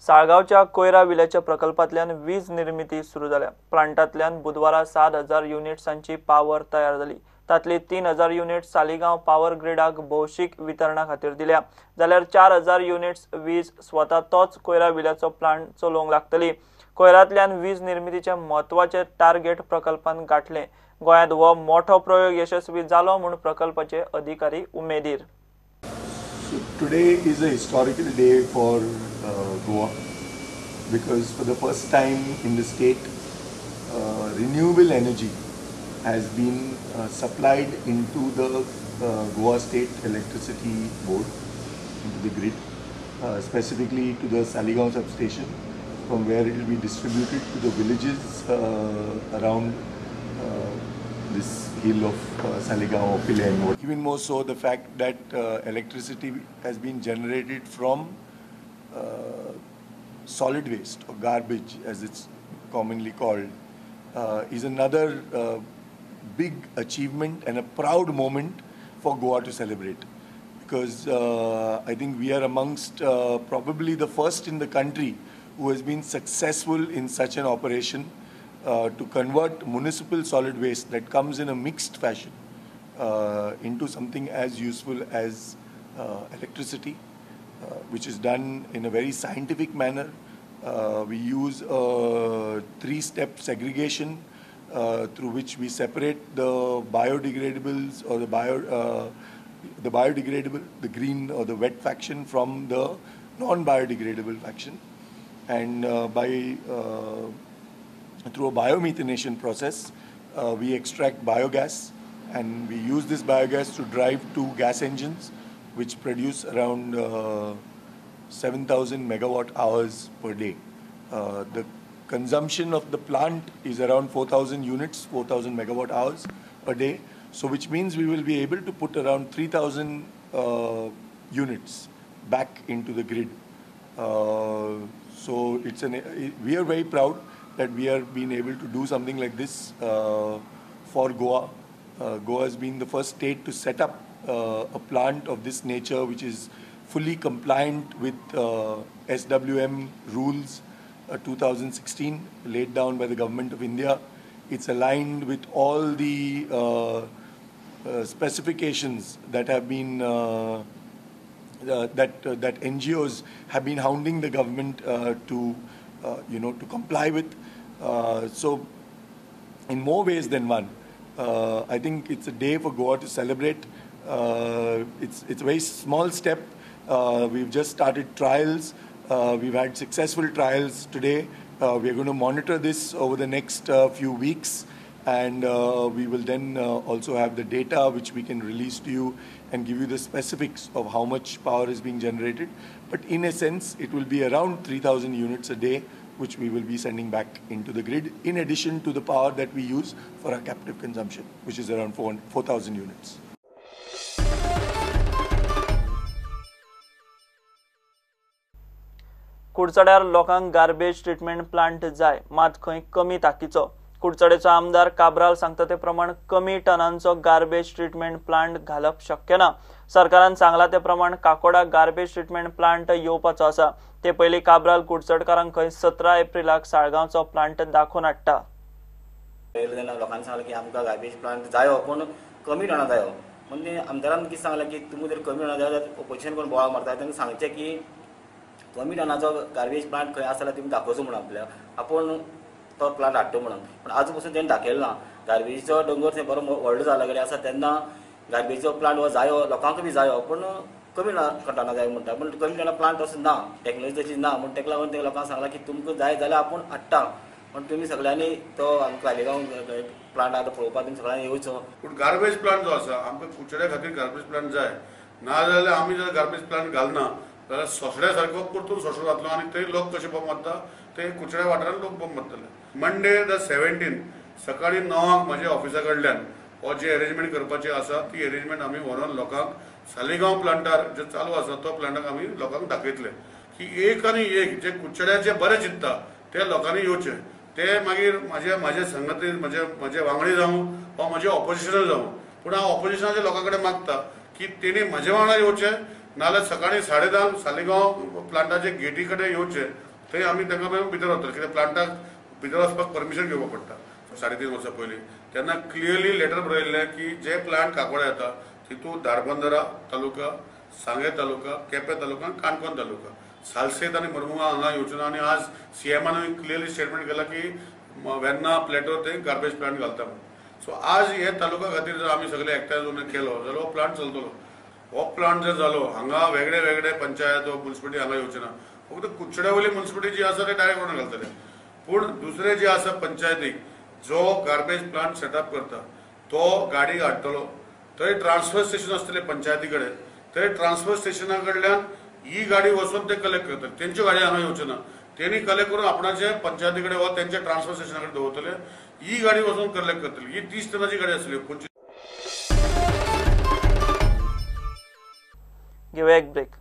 साळगावच्या कोयरा विल्याच्या प्रकल्पातल्यान वीज निर्मिती सुरू झाल्या। प्लांटातल्यान बुधवारा 7,000 युनिट्सांची पावर तयार झाली। तातली 3,000 युनिट्स सालिगांव पावर ग्रिडाक भौशीक वितरणा खातीर दिल्या, जाल्यार 4,000 युनिट्स वीज स्वता तोच कोयरा विल्याचो प्लांट चलोवंक लागतली। कोयरांतल्यान वीज निर्मितीचे म्हत्वाचे टार्गेट प्रकल्पान गाठले। गोंयांत हो मोठो प्रयोग यशस्वी जालो म्हूण प्रकल्पाचे अधिकारी उमेदीर। Today is a historical day for Goa because for the first time in the state, renewable energy has been supplied into the Goa State Electricity Board, into the grid, specifically to the Saligao substation, from where it will be distributed to the villages around this hill of Saligao or Pilen. Even more so, the fact that electricity has been generated from solid waste or garbage, as it's commonly called, is another big achievement and a proud moment for Goa to celebrate. Because I think we are amongst probably the first in the country who has been successful in such an operation. To convert municipal solid waste that comes in a mixed fashion into something as useful as electricity, which is done in a very scientific manner. We use a 3-step segregation through which we separate the biodegradables or the biodegradable, the green or the wet fraction from the non-biodegradable fraction, and through a biomethanation process, we extract biogas, and we use this biogas to drive 2 gas engines, which produce around 7,000 megawatt hours per day. The consumption of the plant is around 4,000 units, 4,000 megawatt hours per day. So, which means we will be able to put around 3,000 units back into the grid. So, we are very proud that we are being able to do something like this for Goa. Goa has been the first state to set up a plant of this nature, which is fully compliant with SWM rules 2016 laid down by the government of India. It's aligned with all the specifications that have been that NGOs have been hounding the government to comply with. So, in more ways than one, I think it's a day for Goa to celebrate. It's a very small step. We've just started trials. We've had successful trials today. We are going to monitor this over the next few weeks, and we will then also have the data which we can release to you and give you the specifics of how much power is being generated. But in a sense, it will be around 3,000 units a day, which we will be sending back into the grid, in addition to the power that we use for our captive consumption, which is around 4,000 units. कुडचड्यार लोकांक garbage treatment plant जाय, मात खंय कमी तांकीचो। कुडचडेचो आमदार काब्राल सांगता ते प्रमाण कमी टनांचो गार्बेज ट्रीटमेंट प्लांट घालप शक्य ना। सरकारान सांगला ते प्रमाण काकोडा गार्बेज ट्रीटमेंट प्लांट येवपाचो आसा। ते पयलीं काब्राल कुडचडकारांक खंय 17 एप्रिलाक साळगांवचो प्लांट दाखोवन हाडटा। लोकांनी सांगलें की आमकां गार्बेज प्लांट जायो, पूण कमी टना जायो। म्हणजे आमदारान कितें सांगलें की तुमी जर कमी टना जाय जाल्यार ऑपोजिशन करून बोवाळ मारता, तांकां सांगचें की कमी टनाचो गार्बेज प्लांट खंय आसा जाल्यार तुमी दाखोवचो म्हणून आपल्याक, आपूण तो प्लांट हाडटा म्हणून। पूण आज पासून तेणें दाखयलें ना। गार्बेजीचो दोंगर थंय बरो व्हडलो जाला कडेन आसा, तेन्ना गार्बेजीचो प्लांट हो जायो, लोकांक बी जायो, पूण कमी टना जाय म्हणटा। पूण कमी टना प्लांट असो ना, टॅक्नोलॉजी तशी ना, म्हूण ताका लागून ते लोकांक सांगलां की तुमकां जाय जाल्यार आपूण हाडटा, पण तुमी सगळ्यांनी तो आमकां सालिगांव प्लांट आतां पळोवपाक तुमी सगळ्यांनी येवचो। पूण गार्बेज प्लांट जो आसा आमकां कुडचड्या खातीर गार्बेज प्लांट जाय ना, जाल्यार आमी जर गार्बेज प्लांट घालना जाल्यार सोंसड्या सारको परतून सोंसो जातलो, आनी थंय लोक कशे बोंब मारता, ते कुडचड्या वाठारांत लोक बोंब मारतले। मंडे द 17 सकाळी 9 म्हज्या ऑफिसा कडल्यान हो जे अरेंजमेंट करपाची आसा ती अरेंजमेंट आमी व्हरून लोकांक सालिगांव प्लांटार जे चालू आसा तो प्लांटाक आमी लोकांक दाखयतले की एक आनी एक जे कुडचड्याचे बरें चिंतता ते लोकांनी येवचे। ते मागीर म्हाजे संगती म्हजे वांगडी जावं वा म्हजे ऑपोजिशनल जावं, पूण हांव ऑपोजिशनाच्या लोकां कडेन मागता की तेणी म्हजे वांगडा येवचे, नाल्यार सकाळी 10:30 सालिगांव प्लांटाचे गेटी कडेन येवचे थंय आमी तांकां मागीर भितर वतले कित्याक प्लांटाक भितर वचपाक परमिशन घेवपाक पडटा 3.5 वर्सां पयलीं तेन्ना क्लियरली लेटर बरयल्लें की जे प्लांट काकोडे येता तितूंत धारबांदोरा तालुका सांगे तालुका केपें तालुका आनी काणकोण तालुका सालसेत आनी मरमुगांव हांगा येवचें ना आनी आज CMान क्लियरली स्टेटमेंट केला की वेर्ना प्लेटो थंय गार्बेज प्लांट घालता म्हणून. सो आज हे तालुका खातीर जर आमी सगळे एकठांय जावन केलो जाल्यार हो प्लांट चलतलो. हो प्लांट जर जालो हांगा वेगळे वेगळे पंचायत म्युन्सिपालिटी हांगा येवचे ना फक्त कुचड्या वयली म्युन्सिपालिटी जी आसा ते डायरेक्ट म्हणून घालतले पूण दुसरे जे आसा पंचायतीक जो गार्बेज प्लांट सेटअप करता तो गाडी हाडटलो थंय ट्रान्सफर स्टेशन आसतलें पंचायती कडेन थंय ट्रान्सफर स्टेशना कडल्यान ही गाडी वचून ते कलेक्ट करतले तेंच्यो गाडी हांगा येवच्यो ना तेणी कलेक्ट करून आपणाचे पंचायती कडेन वा तेंच्या ट्रान्सफर स्टेशना कडेन दवरतले ही गाडी वचून कलेक्ट करतली ही 30 टनाची गाडी आसतली. गिव्ह एक ब्रेक.